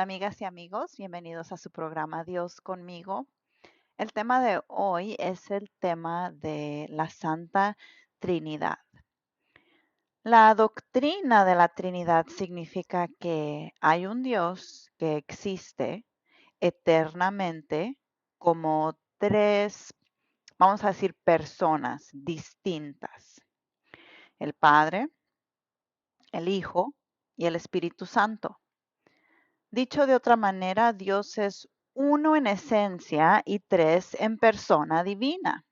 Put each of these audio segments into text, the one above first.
Hola amigas y amigos, bienvenidos a su programa Dios conmigo. El tema de hoy es el tema de la Santa Trinidad. La doctrina de la Trinidad significa que hay un Dios que existe eternamente como tres, vamos a decir, personas distintas. El Padre, el Hijo y el Espíritu Santo. Dicho de otra manera, Dios es uno en esencia y tres en persona divina.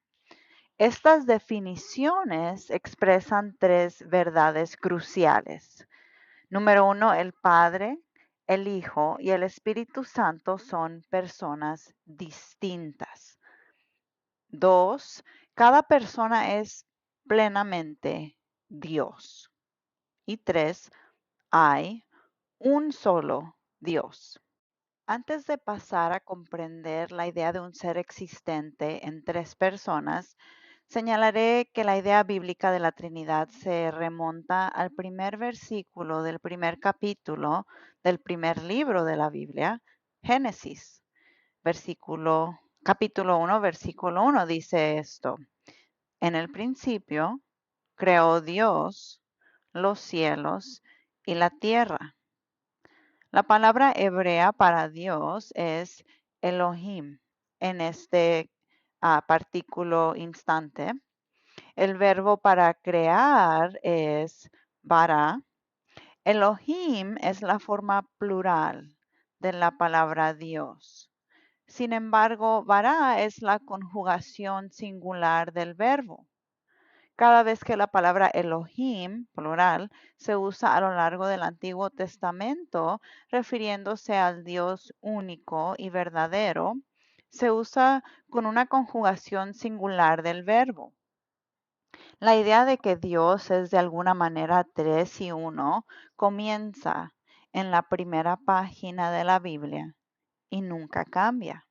Estas definiciones expresan tres verdades cruciales. Número uno, el Padre, el Hijo y el Espíritu Santo son personas distintas. Dos, cada persona es plenamente Dios. Y tres, hay un solo Dios. Antes de pasar a comprender la idea de un ser existente en tres personas, señalaré que la idea bíblica de la Trinidad se remonta al primer versículo del primer capítulo del primer libro de la Biblia, Génesis. Capítulo 1, versículo 1 dice esto: En el principio creó Dios los cielos y la tierra. La palabra hebrea para Dios es Elohim en este partículo instante. El verbo para crear es bara. Elohim es la forma plural de la palabra Dios. Sin embargo, bara es la conjugación singular del verbo. Cada vez que la palabra Elohim, plural, se usa a lo largo del Antiguo Testamento, refiriéndose al Dios único y verdadero, se usa con una conjugación singular del verbo. La idea de que Dios es de alguna manera tres y uno comienza en la primera página de la Biblia y nunca cambia.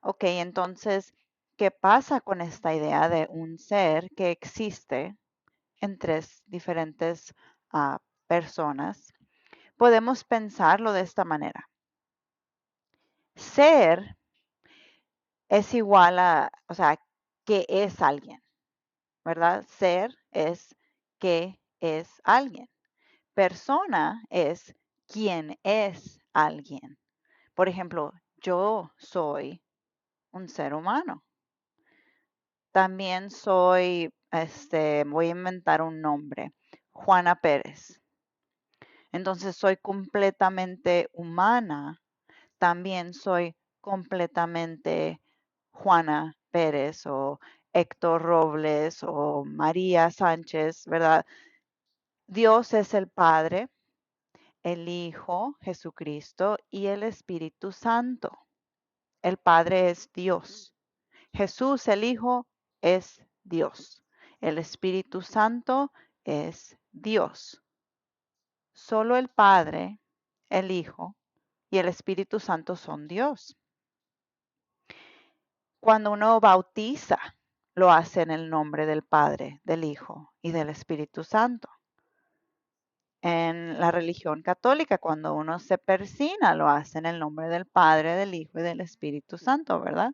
Ok, entonces, ¿qué pasa con esta idea de un ser que existe en tres diferentes personas? Podemos pensarlo de esta manera. Ser es igual a, o sea, que es alguien, ¿verdad? Ser es que es alguien. Persona es quién es alguien. Por ejemplo, yo soy un ser humano. También soy, voy a inventar un nombre, Juana Pérez. Entonces soy completamente humana. También soy completamente Juana Pérez o Héctor Robles o María Sánchez, ¿verdad? Dios es el Padre, el Hijo, Jesucristo y el Espíritu Santo. El Padre es Dios. Jesús, el Hijo, es Dios. El Espíritu Santo es Dios. Solo el Padre, el Hijo y el Espíritu Santo son Dios. Cuando uno bautiza, lo hace en el nombre del Padre, del Hijo y del Espíritu Santo. En la religión católica, cuando uno se persina, lo hace en el nombre del Padre, del Hijo y del Espíritu Santo, ¿verdad?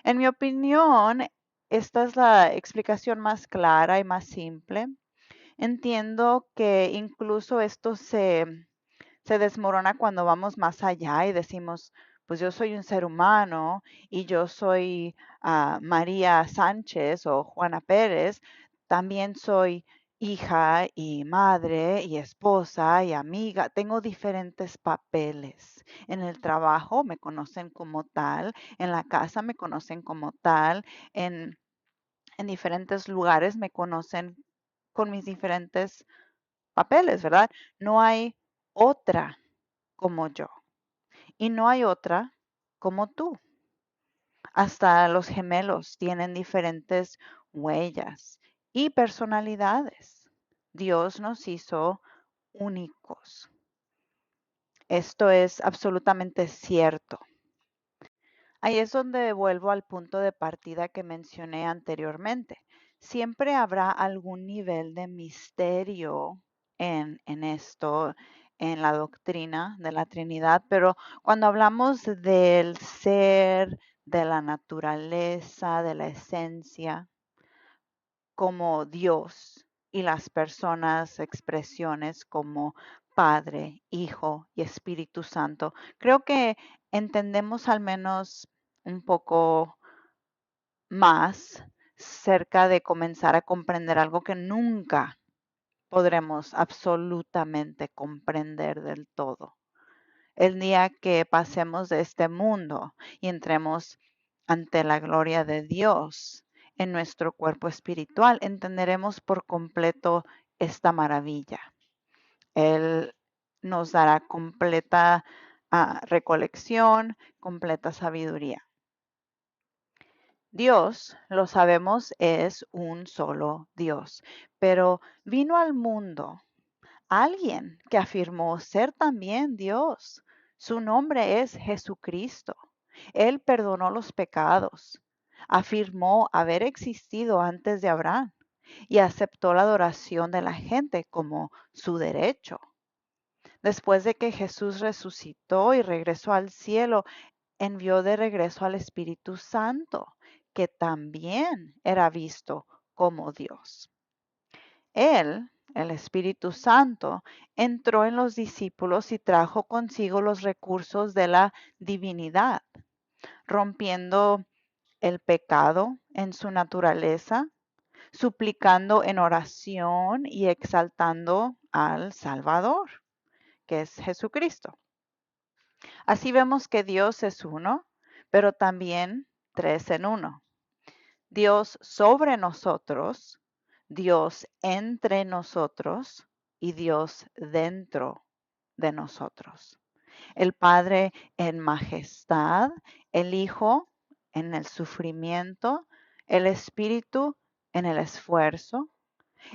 En mi opinión, esta es la explicación más clara y más simple. Entiendo que incluso esto se desmorona cuando vamos más allá y decimos, pues yo soy un ser humano y yo soy María Sánchez o Juana Pérez, también soy hija y madre y esposa y amiga, tengo diferentes papeles. En el trabajo me conocen como tal, en la casa me conocen como tal, en diferentes lugares me conocen con mis diferentes papeles, ¿verdad? No hay otra como yo y no hay otra como tú. Hasta los gemelos tienen diferentes huellas y personalidades. Dios nos hizo únicos. Esto es absolutamente cierto. Ahí es donde vuelvo al punto de partida que mencioné anteriormente. Siempre habrá algún nivel de misterio en esto, en la doctrina de la Trinidad, pero cuando hablamos del ser, de la naturaleza, de la esencia, como Dios y las personas, expresiones como Padre, Hijo y Espíritu Santo, creo que entendemos al menos un poco más cerca de comenzar a comprender algo que nunca podremos absolutamente comprender del todo. El día que pasemos de este mundo y entremos ante la gloria de Dios en nuestro cuerpo espiritual, entenderemos por completo esta maravilla. Él nos dará completa recolección, completa sabiduría. Dios, lo sabemos, es un solo Dios, pero vino al mundo alguien que afirmó ser también Dios. Su nombre es Jesucristo. Él perdonó los pecados, afirmó haber existido antes de Abraham y aceptó la adoración de la gente como su derecho. Después de que Jesús resucitó y regresó al cielo, envió de regreso al Espíritu Santo, que también era visto como Dios. Él, el Espíritu Santo, entró en los discípulos y trajo consigo los recursos de la divinidad, rompiendo el pecado en su naturaleza, suplicando en oración y exaltando al Salvador, que es Jesucristo. Así vemos que Dios es uno, pero también tres en uno. Dios sobre nosotros, Dios entre nosotros y Dios dentro de nosotros. El Padre en majestad, el Hijo en el sufrimiento, el Espíritu en el esfuerzo.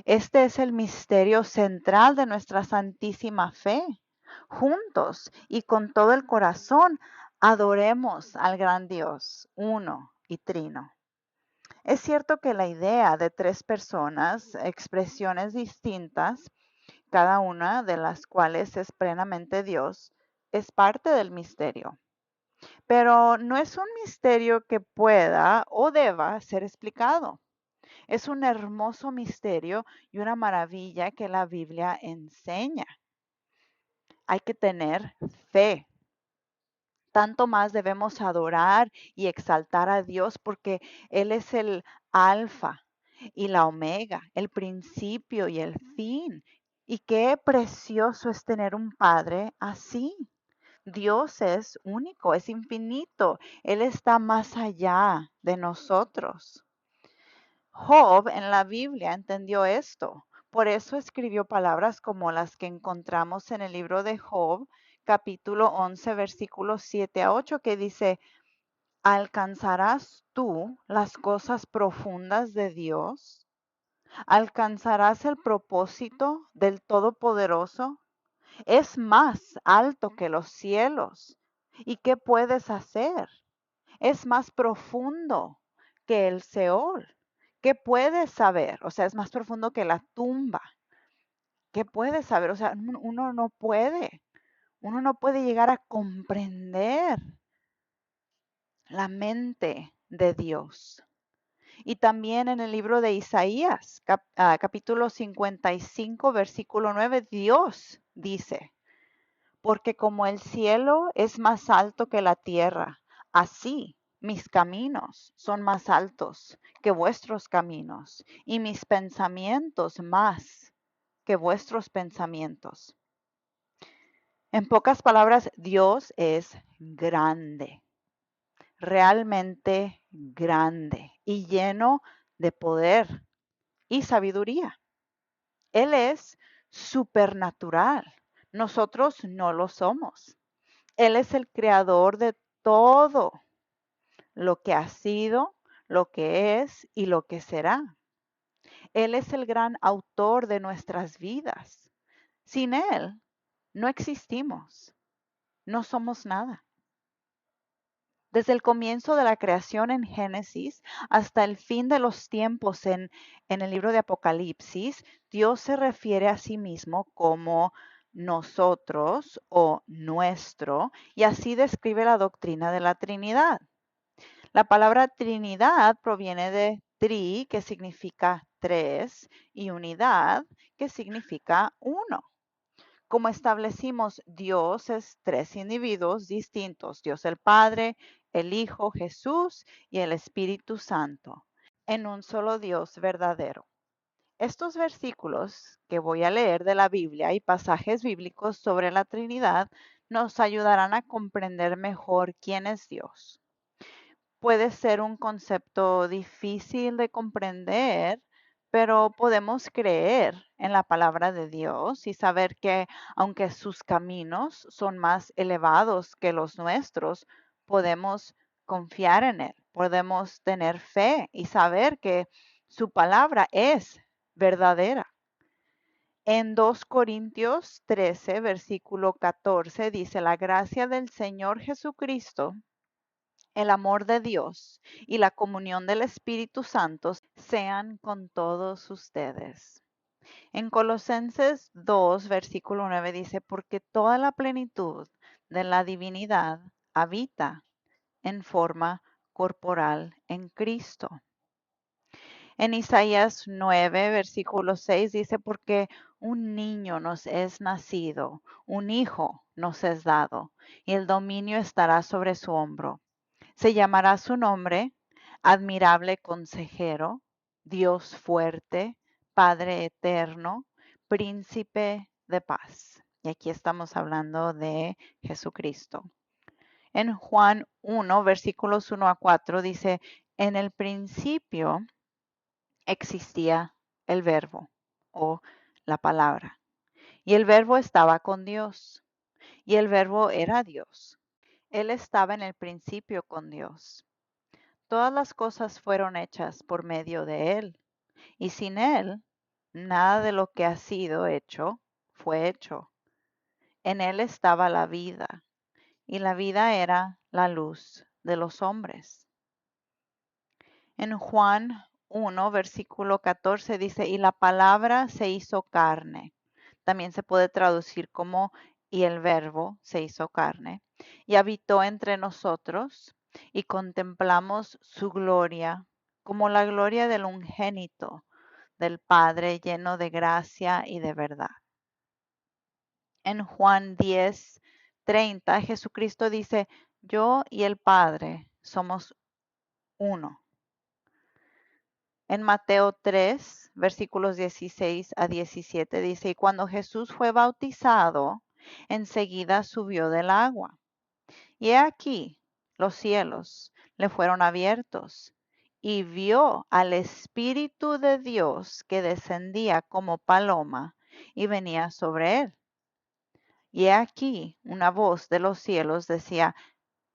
Este es el misterio central de nuestra santísima fe. Juntos y con todo el corazón, adoremos al gran Dios, uno y trino. Es cierto que la idea de tres personas, expresiones distintas, cada una de las cuales es plenamente Dios, es parte del misterio. Pero no es un misterio que pueda o deba ser explicado. Es un hermoso misterio y una maravilla que la Biblia enseña. Hay que tener fe. Tanto más debemos adorar y exaltar a Dios porque Él es el alfa y la omega, el principio y el fin. Y qué precioso es tener un Padre así. Dios es único, es infinito. Él está más allá de nosotros. Job en la Biblia entendió esto. Por eso escribió palabras como las que encontramos en el libro de Job, capítulo 11, versículos 7 a 8, que dice, ¿alcanzarás tú las cosas profundas de Dios? ¿Alcanzarás el propósito del Todopoderoso? Es más alto que los cielos. ¿Y qué puedes hacer? Es más profundo que el Seol. ¿Qué puedes saber? O sea, es más profundo que la tumba. ¿Qué puedes saber? O sea, uno no puede llegar a comprender la mente de Dios. Y también en el libro de Isaías, capítulo 55, versículo 9, Dios dice, porque como el cielo es más alto que la tierra, así mis caminos son más altos que vuestros caminos y mis pensamientos más que vuestros pensamientos. En pocas palabras, Dios es grande, realmente grande y lleno de poder y sabiduría. Él es supernatural. Nosotros no lo somos. Él es el creador de todo lo que ha sido, lo que es y lo que será. Él es el gran autor de nuestras vidas. Sin Él no existimos, no somos nada. Desde el comienzo de la creación en Génesis hasta el fin de los tiempos en el libro de Apocalipsis, Dios se refiere a sí mismo como nosotros o nuestro, y así describe la doctrina de la Trinidad. La palabra Trinidad proviene de tri, que significa tres, y unidad, que significa uno. Como establecimos, Dios es tres individuos distintos, Dios el Padre, el Hijo Jesús y el Espíritu Santo, en un solo Dios verdadero. Estos versículos que voy a leer de la Biblia y pasajes bíblicos sobre la Trinidad nos ayudarán a comprender mejor quién es Dios. Puede ser un concepto difícil de comprender, pero podemos creer en la palabra de Dios y saber que aunque sus caminos son más elevados que los nuestros, podemos confiar en Él, podemos tener fe y saber que su palabra es verdadera. En 2 Corintios 13, versículo 14, dice, la gracia del Señor Jesucristo, el amor de Dios y la comunión del Espíritu Santo sean con todos ustedes. En Colosenses 2, versículo 9 dice, porque toda la plenitud de la divinidad habita en forma corporal en Cristo. En Isaías 9, versículo 6 dice, porque un niño nos es nacido, un hijo nos es dado, y el dominio estará sobre su hombro. Se llamará su nombre, admirable consejero, Dios fuerte, Padre eterno, príncipe de paz. Y aquí estamos hablando de Jesucristo. En Juan 1, versículos 1 a 4 dice, en el principio existía el verbo o la palabra. Y el verbo estaba con Dios. Y el verbo era Dios. Él estaba en el principio con Dios. Todas las cosas fueron hechas por medio de Él, y sin Él, nada de lo que ha sido hecho fue hecho. En Él estaba la vida, y la vida era la luz de los hombres. En Juan 1, versículo 14 dice, y la palabra se hizo carne. También se puede traducir como, y el verbo se hizo carne, y habitó entre nosotros, y contemplamos su gloria, como la gloria del unigénito del Padre, lleno de gracia y de verdad. En Juan 10, 30, Jesucristo dice, yo y el Padre somos uno. En Mateo 3, versículos 16 a 17 dice, y cuando Jesús fue bautizado, enseguida subió del agua. Y he aquí, los cielos le fueron abiertos, y vio al Espíritu de Dios que descendía como paloma y venía sobre él. Y he aquí, una voz de los cielos decía,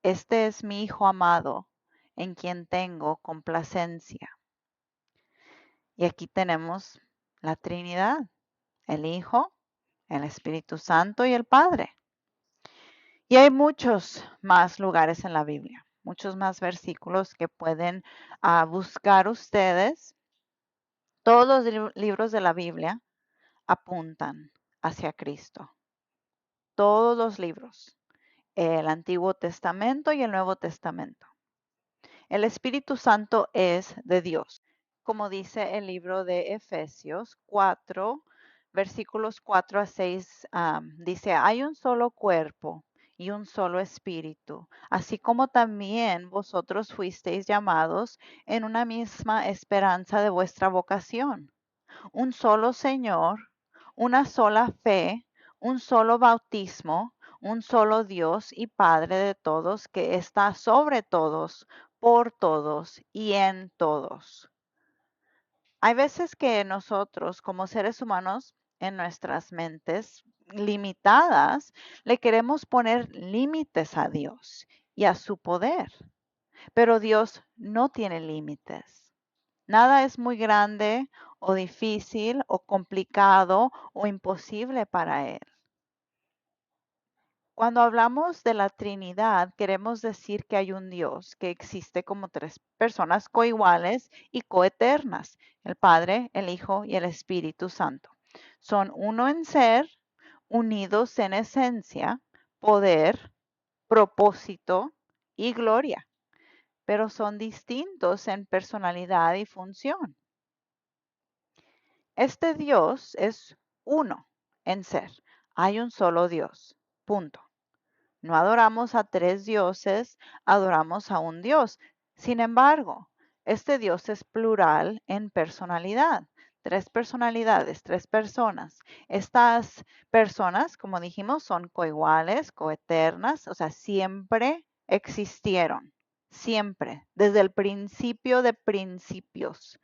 este es mi Hijo amado, en quien tengo complacencia. Y aquí tenemos la Trinidad, el Hijo, el Espíritu Santo y el Padre. Y hay muchos más lugares en la Biblia, muchos más versículos que pueden buscar ustedes. Todos los libros de la Biblia apuntan hacia Cristo. Todos los libros, el Antiguo Testamento y el Nuevo Testamento. El Espíritu Santo es de Dios. Como dice el libro de Efesios 4, versículos 4 a 6, dice, hay un solo cuerpo y un solo espíritu, así como también vosotros fuisteis llamados en una misma esperanza de vuestra vocación. Un solo Señor, una sola fe, un solo bautismo, un solo Dios y Padre de todos, que está sobre todos, por todos y en todos. Hay veces que nosotros, como seres humanos, en nuestras mentes limitadas, le queremos poner límites a Dios y a su poder. Pero Dios no tiene límites. Nada es muy grande o difícil o complicado o imposible para Él. Cuando hablamos de la Trinidad, queremos decir que hay un Dios que existe como tres personas coiguales y coeternas, el Padre, el Hijo y el Espíritu Santo. Son uno en ser, unidos en esencia, poder, propósito y gloria, pero son distintos en personalidad y función. Este Dios es uno en ser. Hay un solo Dios. Punto. No adoramos a tres dioses, adoramos a un Dios. Sin embargo, este Dios es plural en personalidad. Tres personalidades, tres personas. Estas personas, como dijimos, son coiguales, coeternas, o sea, siempre existieron. Siempre, desde el principio de principios.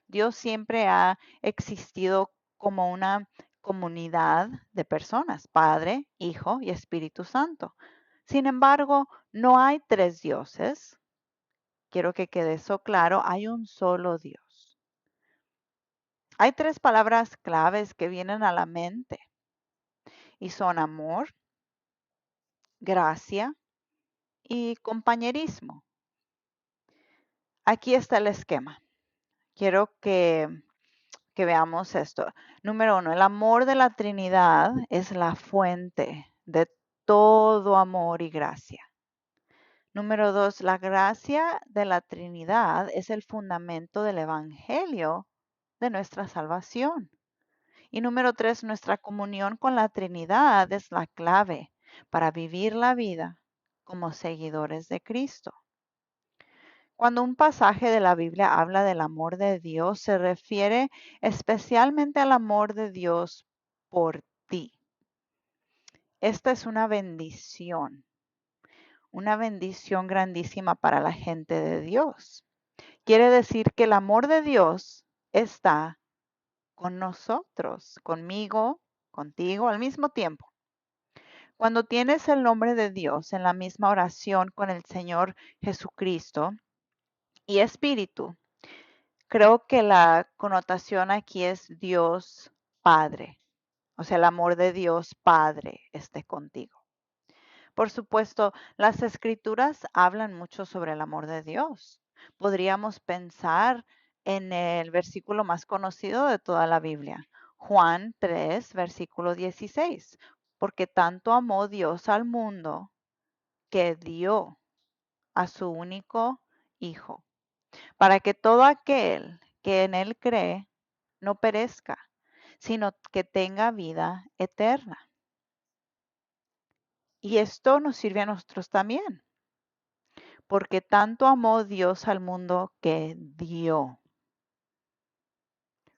Dios siempre ha existido como una comunidad de personas, Padre, Hijo y Espíritu Santo. Sin embargo, no hay tres dioses. Quiero que quede eso claro, hay un solo Dios. Hay tres palabras claves que vienen a la mente y son amor, gracia y compañerismo. Aquí está el esquema. Quiero que veamos esto. Número uno, el amor de la Trinidad es la fuente de todo amor y gracia. Número dos, la gracia de la Trinidad es el fundamento del Evangelio de nuestra salvación. Y número tres, nuestra comunión con la Trinidad es la clave para vivir la vida como seguidores de Cristo. Cuando un pasaje de la Biblia habla del amor de Dios, se refiere especialmente al amor de Dios por ti. Esta es una bendición grandísima para la gente de Dios. Quiere decir que el amor de Dios está con nosotros, conmigo, contigo al mismo tiempo. Cuando tienes el nombre de Dios en la misma oración con el Señor Jesucristo y Espíritu, creo que la connotación aquí es Dios Padre, o sea, el amor de Dios Padre esté contigo. Por supuesto, las escrituras hablan mucho sobre el amor de Dios. Podríamos pensar en el versículo más conocido de toda la Biblia, Juan 3, versículo 16, porque tanto amó Dios al mundo que dio a su único Hijo, para que todo aquel que en Él cree no perezca, sino que tenga vida eterna. Y esto nos sirve a nosotros también, porque tanto amó Dios al mundo que dio.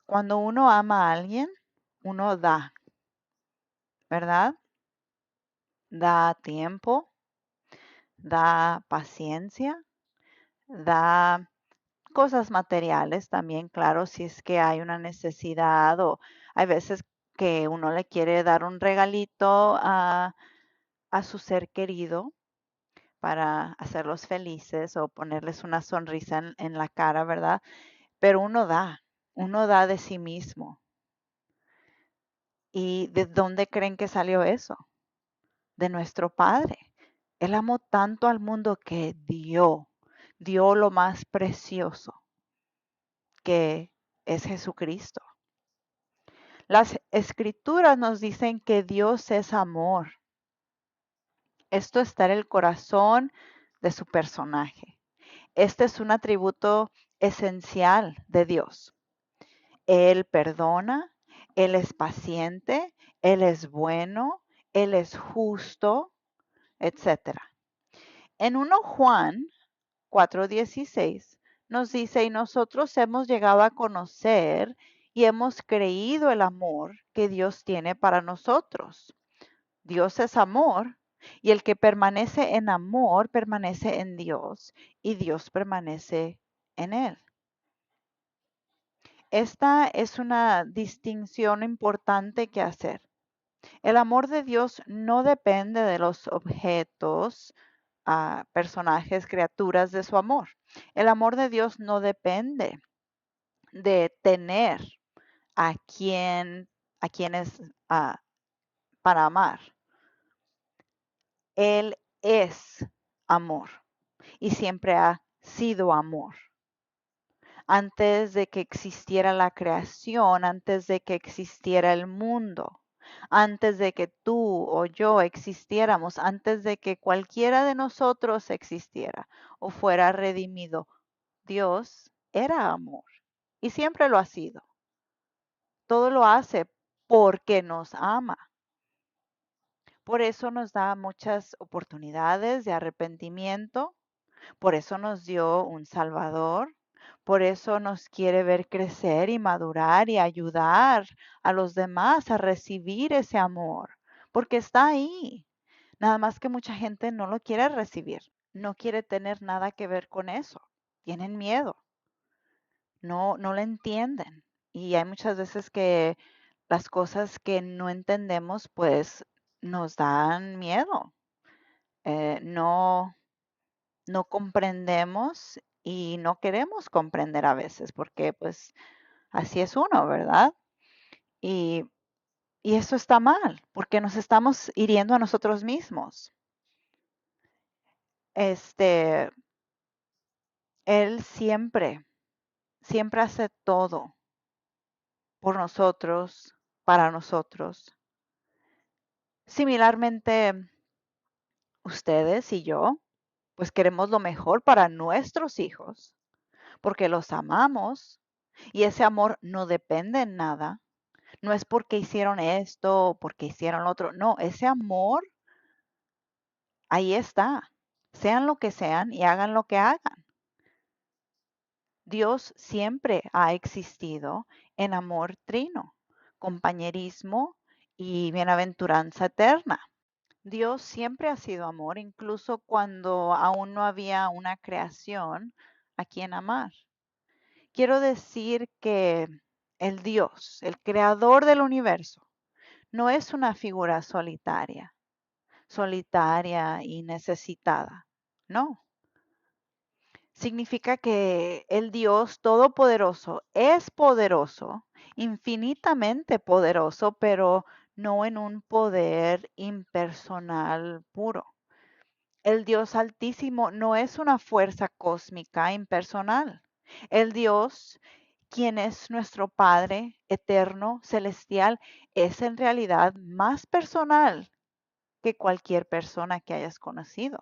Cuando uno ama a alguien, uno da, ¿verdad? Da tiempo, da paciencia, da cosas materiales también, claro, si es que hay una necesidad o hay veces que uno le quiere dar un regalito a su ser querido para hacerlos felices o ponerles una sonrisa en la cara, ¿verdad? Pero uno da de sí mismo. ¿Y de dónde creen que salió eso? De nuestro Padre. Él amó tanto al mundo que dio lo más precioso, que es Jesucristo. Las escrituras nos dicen que Dios es amor. Esto está en el corazón de su personaje. Este es un atributo esencial de Dios. Él perdona, Él es paciente, Él es bueno, Él es justo, etcétera. En 1 Juan 4:16 nos dice, y nosotros hemos llegado a conocer y hemos creído el amor que Dios tiene para nosotros. Dios es amor y el que permanece en amor permanece en Dios y Dios permanece en él. Esta es una distinción importante que hacer. El amor de Dios no depende de los objetos, personajes, criaturas de su amor. El amor de Dios no depende de tener a quienes para amar. Él es amor y siempre ha sido amor. Antes de que existiera la creación, antes de que existiera el mundo, Antes de que tú o yo existiéramos, antes de que cualquiera de nosotros existiera o fuera redimido, Dios era amor y siempre lo ha sido. Todo lo hace porque nos ama. Por eso nos da muchas oportunidades de arrepentimiento, por eso nos dio un Salvador, por eso nos quiere ver crecer y madurar y ayudar a los demás a recibir ese amor, porque está ahí. Nada más que mucha gente no lo quiere recibir, no quiere tener nada que ver con eso. Tienen miedo, no lo entienden. Y hay muchas veces que las cosas que no entendemos, pues nos dan miedo. No comprendemos y no queremos comprender a veces, porque pues así es uno, ¿verdad? Y, y eso está mal, porque nos estamos hiriendo a nosotros mismos. Este, Él siempre hace todo por nosotros, para nosotros. Similarmente, ustedes y yo, pues queremos lo mejor para nuestros hijos, porque los amamos y ese amor no depende en nada. No es porque hicieron esto o porque hicieron lo otro. No, ese amor ahí está. Sean lo que sean y hagan lo que hagan. Dios siempre ha existido en amor trino, compañerismo y bienaventuranza eterna. Dios siempre ha sido amor, incluso cuando aún no había una creación a quien amar. Quiero decir que el Dios, el creador del universo, no es una figura solitaria y necesitada. No. Significa que el Dios Todopoderoso es poderoso, infinitamente poderoso, pero no en un poder impersonal puro. El Dios Altísimo no es una fuerza cósmica impersonal. El Dios, quien es nuestro Padre eterno, celestial, es en realidad más personal que cualquier persona que hayas conocido.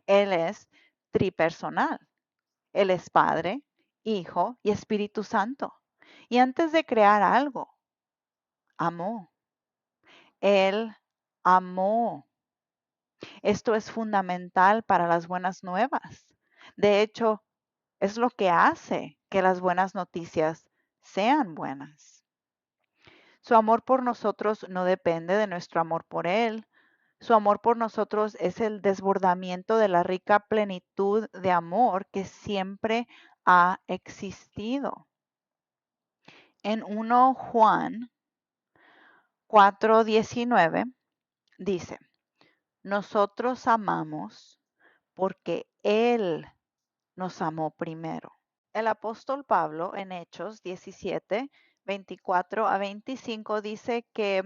Él es tripersonal. Él es Padre, Hijo y Espíritu Santo. Y antes de crear algo, amó. Él amó. Esto es fundamental para las buenas nuevas. De hecho, es lo que hace que las buenas noticias sean buenas. Su amor por nosotros no depende de nuestro amor por Él. Su amor por nosotros es el desbordamiento de la rica plenitud de amor que siempre ha existido. En 1 Juan 4:19 dice, nosotros amamos porque Él nos amó primero. El apóstol Pablo en Hechos 17:24-25 dice que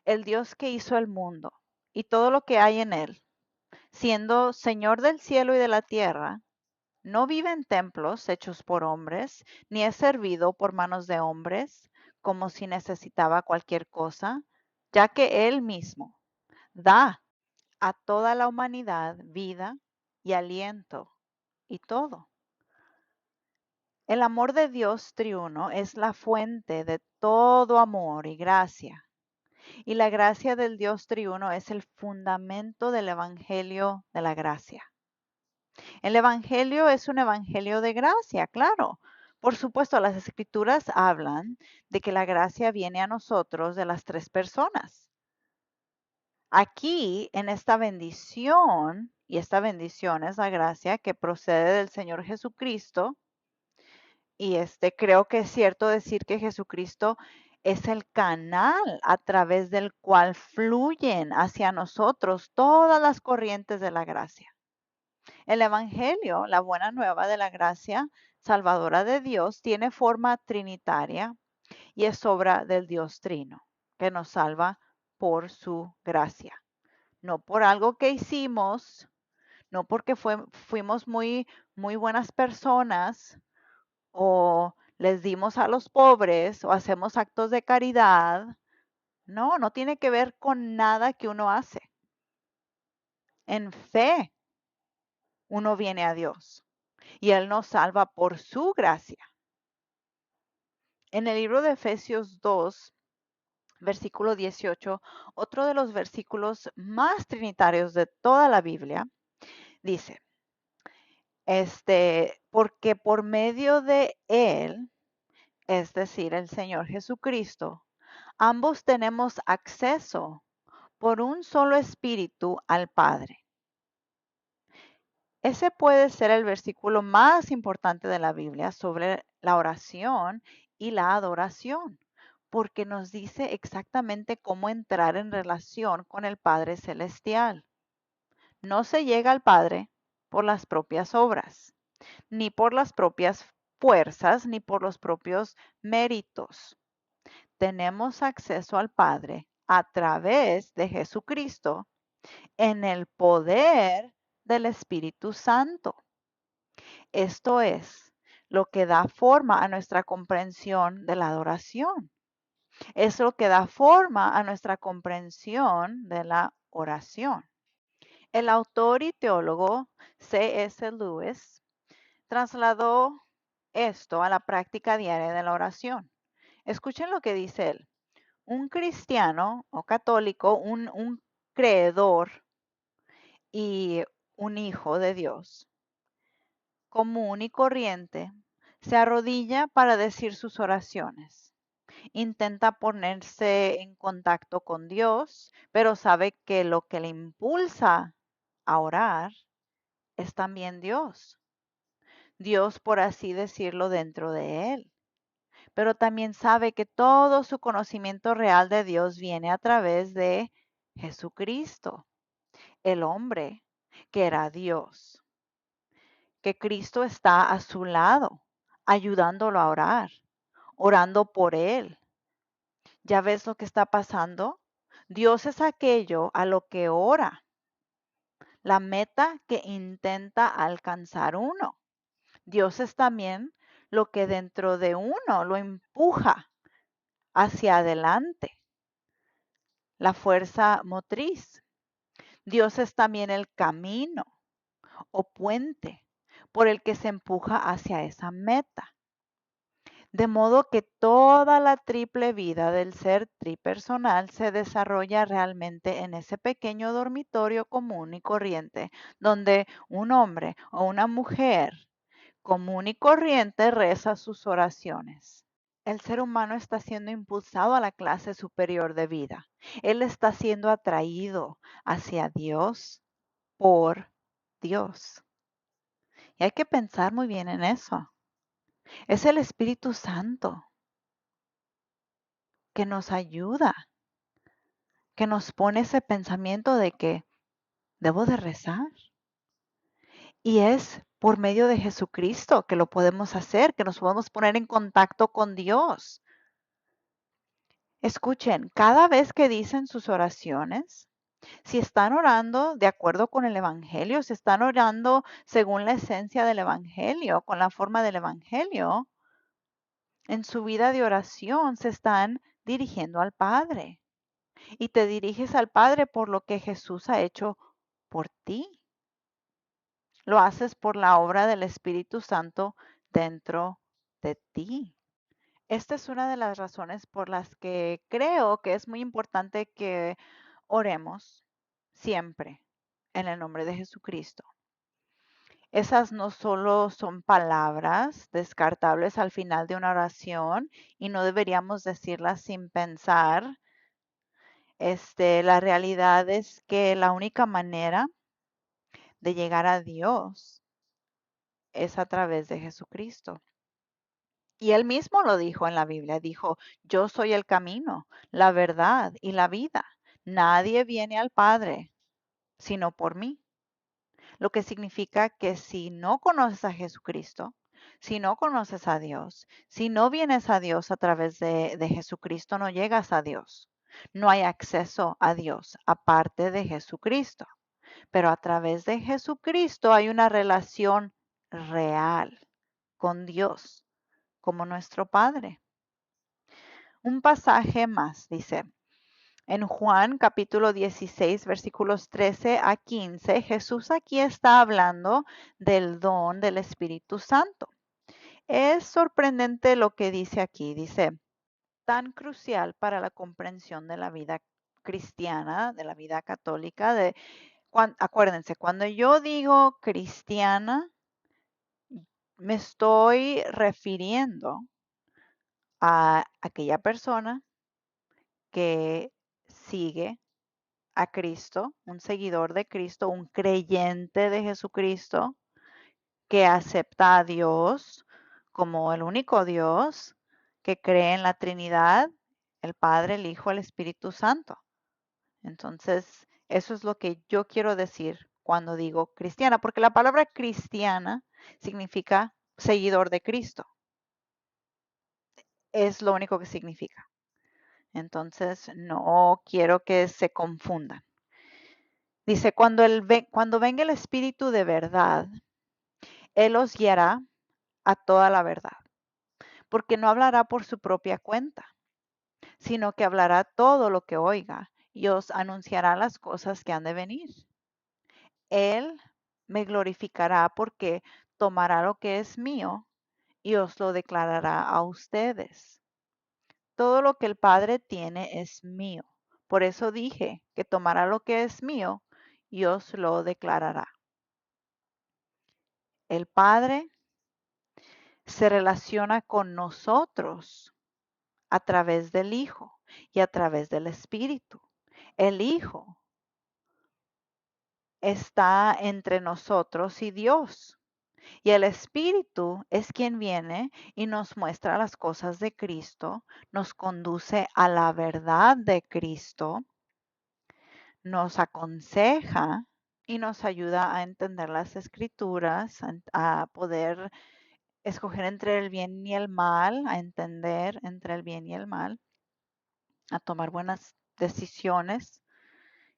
el Dios que hizo el mundo y todo lo que hay en él, siendo Señor del cielo y de la tierra, no vive en templos hechos por hombres, ni es servido por manos de hombres, como si necesitaba cualquier cosa, ya que Él mismo da a toda la humanidad vida y aliento y todo. El amor de Dios triuno es la fuente de todo amor y gracia. Y la gracia del Dios triuno es el fundamento del Evangelio de la gracia. El Evangelio es un Evangelio de gracia, claro. Por supuesto, las escrituras hablan de que la gracia viene a nosotros de las tres personas. Aquí, en esta bendición, y esta bendición es la gracia que procede del Señor Jesucristo, y creo que es cierto decir que Jesucristo es el canal a través del cual fluyen hacia nosotros todas las corrientes de la gracia. El Evangelio, la buena nueva de la gracia salvadora de Dios, tiene forma trinitaria y es obra del Dios Trino, que nos salva por su gracia. No por algo que hicimos, no porque fuimos muy buenas personas o les dimos a los pobres o hacemos actos de caridad. No, no tiene que ver con nada que uno hace. En fe uno viene a Dios y Él nos salva por su gracia. En el libro de Efesios 2, versículo 18, otro de los versículos más trinitarios de toda la Biblia, dice, porque por medio de Él, es decir, el Señor Jesucristo, ambos tenemos acceso por un solo espíritu al Padre. Ese puede ser el versículo más importante de la Biblia sobre la oración y la adoración, porque nos dice exactamente cómo entrar en relación con el Padre Celestial. No se llega al Padre por las propias obras, ni por las propias fuerzas, ni por los propios méritos. Tenemos acceso al Padre a través de Jesucristo en el poder del Espíritu Santo. Esto es lo que da forma a nuestra comprensión de la adoración. Es lo que da forma a nuestra comprensión de la oración. El autor y teólogo C.S. Lewis trasladó esto a la práctica diaria de la oración. Escuchen lo que dice él. Un cristiano o católico, un creedor y un hijo de Dios común y corriente, se arrodilla para decir sus oraciones. Intenta ponerse en contacto con Dios, pero sabe que lo que le impulsa a orar es también Dios. Dios, por así decirlo, dentro de él. Pero también sabe que todo su conocimiento real de Dios viene a través de Jesucristo, el hombre que era Dios. Que Cristo está a su lado, ayudándolo a orar, orando por él. ¿Ya ves lo que está pasando? Dios es aquello a lo que ora, la meta que intenta alcanzar uno. Dios es también lo que dentro de uno lo empuja hacia adelante, la fuerza motriz. Dios es también el camino o puente por el que se empuja hacia esa meta. De modo que toda la triple vida del ser tripersonal se desarrolla realmente en ese pequeño dormitorio común y corriente, donde un hombre o una mujer común y corriente reza sus oraciones. El ser humano está siendo impulsado a la clase superior de vida. Él está siendo atraído hacia Dios por Dios. Y hay que pensar muy bien en eso. Es el Espíritu Santo que nos ayuda, que nos pone ese pensamiento de que debo de rezar. Y es por medio de Jesucristo que lo podemos hacer, que nos podemos poner en contacto con Dios. Escuchen, cada vez que dicen sus oraciones, si están orando de acuerdo con el Evangelio, si están orando según la esencia del Evangelio, con la forma del Evangelio, en su vida de oración se están dirigiendo al Padre. Y te diriges al Padre por lo que Jesús ha hecho por ti. Lo haces por la obra del Espíritu Santo dentro de ti. Esta es una de las razones por las que creo que es muy importante que oremos siempre en el nombre de Jesucristo. Esas no solo son palabras descartables al final de una oración y no deberíamos decirlas sin pensar. La realidad es que la única manera de llegar a Dios es a través de Jesucristo. Y él mismo lo dijo en la Biblia, dijo, yo soy el camino, la verdad y la vida. Nadie viene al Padre sino por mí. Lo que significa que si no conoces a Jesucristo, si no conoces a Dios, si no vienes a Dios a través de Jesucristo, no llegas a Dios. No hay acceso a Dios aparte de Jesucristo. Pero a través de Jesucristo hay una relación real con Dios como nuestro Padre. Un pasaje más dice, En Juan capítulo 16, versículos 13 a 15, Jesús aquí está hablando del don del Espíritu Santo. Es sorprendente lo que dice aquí. Dice, tan crucial para la comprensión de la vida cristiana, de la vida católica. Acuérdense, cuando yo digo cristiana, me estoy refiriendo a aquella persona que sigue a Cristo, un seguidor de Cristo, un creyente de Jesucristo, que acepta a Dios como el único Dios, que cree en la Trinidad, el Padre, el Hijo, el Espíritu Santo. Entonces, eso es lo que yo quiero decir cuando digo cristiana, porque la palabra cristiana significa seguidor de Cristo. Es lo único que significa. Entonces, no quiero que se confundan. Dice, cuando venga el Espíritu de verdad, Él os guiará a toda la verdad, porque no hablará por su propia cuenta, sino que hablará todo lo que oiga y os anunciará las cosas que han de venir. Él me glorificará porque tomará lo que es mío y os lo declarará a ustedes. Todo lo que el Padre tiene es mío. Por eso dije que tomará lo que es mío y os lo declarará. El Padre se relaciona con nosotros a través del Hijo y a través del Espíritu. El Hijo está entre nosotros y Dios. Y el Espíritu es quien viene y nos muestra las cosas de Cristo, nos conduce a la verdad de Cristo, nos aconseja y nos ayuda a entender las escrituras, a poder escoger entre el bien y el mal, a entender entre el bien y el mal, a tomar buenas decisiones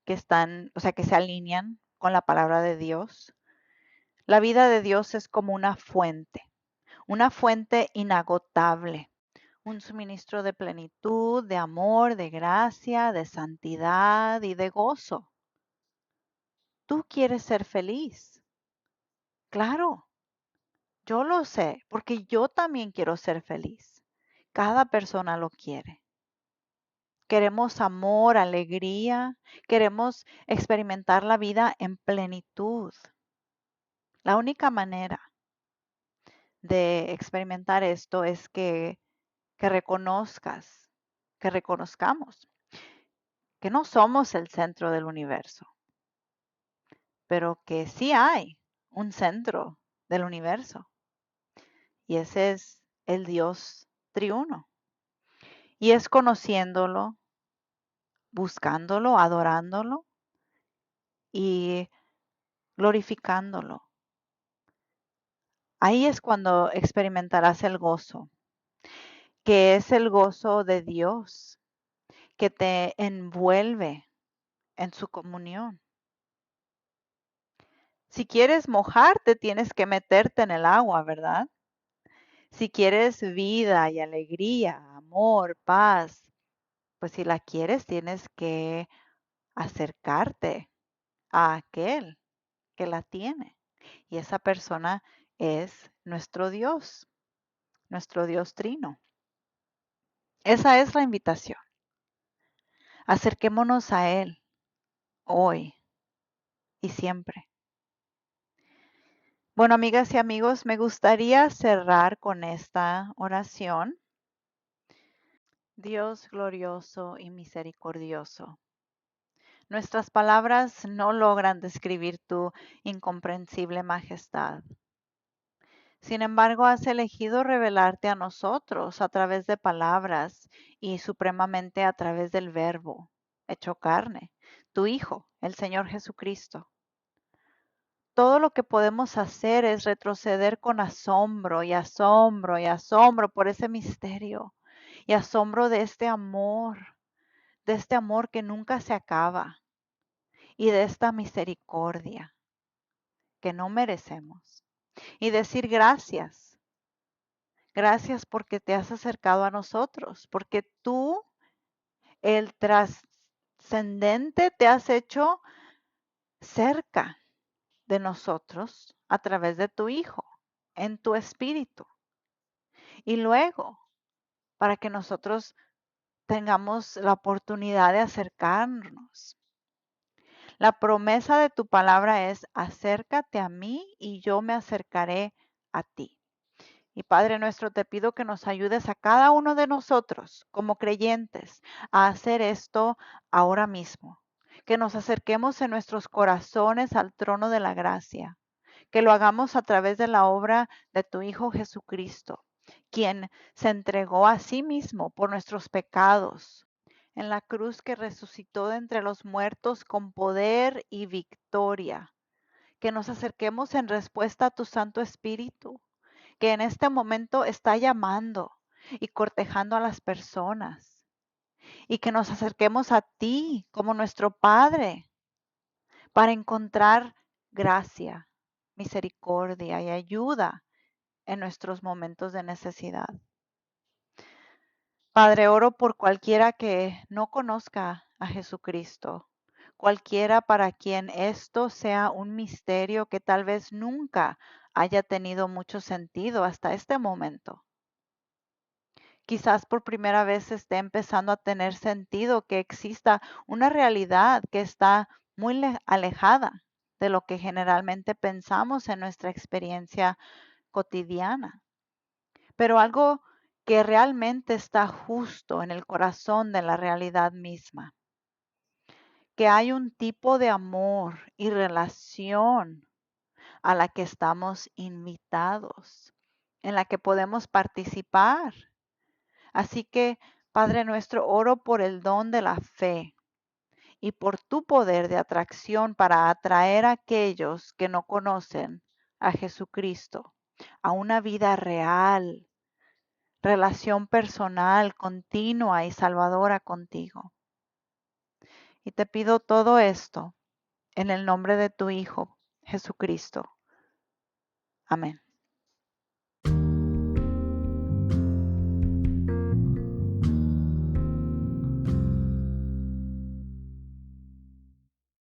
que están, o sea, que se alinean con la palabra de Dios. La vida de Dios es como una fuente inagotable, un suministro de plenitud, de amor, de gracia, de santidad y de gozo. ¿Tú quieres ser feliz? Claro, yo lo sé, porque yo también quiero ser feliz. Cada persona lo quiere. Queremos amor, alegría, queremos experimentar la vida en plenitud. La única manera de experimentar esto es que reconozcamos que no somos el centro del universo, pero que sí hay un centro del universo y ese es el Dios triuno. Y es conociéndolo, buscándolo, adorándolo y glorificándolo. Ahí es cuando experimentarás el gozo, que es el gozo de Dios, que te envuelve en su comunión. Si quieres mojarte, tienes que meterte en el agua, ¿verdad? Si quieres vida y alegría, amor, paz, pues si la quieres, tienes que acercarte a aquel que la tiene. Y esa persona es nuestro Dios trino. Esa es la invitación. Acerquémonos a Él hoy y siempre. Bueno, amigas y amigos, me gustaría cerrar con esta oración. Dios glorioso y misericordioso, nuestras palabras no logran describir tu incomprensible majestad. Sin embargo, has elegido revelarte a nosotros a través de palabras y supremamente a través del Verbo, hecho carne, tu Hijo, el Señor Jesucristo. Todo lo que podemos hacer es retroceder con asombro y asombro y asombro por ese misterio y asombro de este amor que nunca se acaba y de esta misericordia que no merecemos. Y decir gracias, gracias porque te has acercado a nosotros, porque tú, el condescendente te has hecho cerca de nosotros a través de tu Hijo, en tu espíritu. Y luego, para que nosotros tengamos la oportunidad de acercarnos. La promesa de tu palabra es: acércate a mí y yo me acercaré a ti. Y Padre nuestro, te pido que nos ayudes a cada uno de nosotros como creyentes a hacer esto ahora mismo. Que nos acerquemos en nuestros corazones al trono de la gracia. Que lo hagamos a través de la obra de tu Hijo Jesucristo, quien se entregó a sí mismo por nuestros pecados en la cruz, que resucitó de entre los muertos con poder y victoria. Que nos acerquemos en respuesta a tu Santo Espíritu, que en este momento está llamando y cortejando a las personas. Y que nos acerquemos a ti como nuestro Padre para encontrar gracia, misericordia y ayuda en nuestros momentos de necesidad. Padre, oro por cualquiera que no conozca a Jesucristo, cualquiera para quien esto sea un misterio que tal vez nunca haya tenido mucho sentido hasta este momento. Quizás por primera vez esté empezando a tener sentido que exista una realidad que está muy alejada de lo que generalmente pensamos en nuestra experiencia cotidiana, pero algo que realmente está justo en el corazón de la realidad misma, que hay un tipo de amor y relación a la que estamos invitados, en la que podemos participar. Así que, Padre nuestro, oro por el don de la fe y por tu poder de atracción para atraer a aquellos que no conocen a Jesucristo a una vida real, relación personal, continua y salvadora contigo. Y te pido todo esto en el nombre de tu Hijo, Jesucristo. Amén.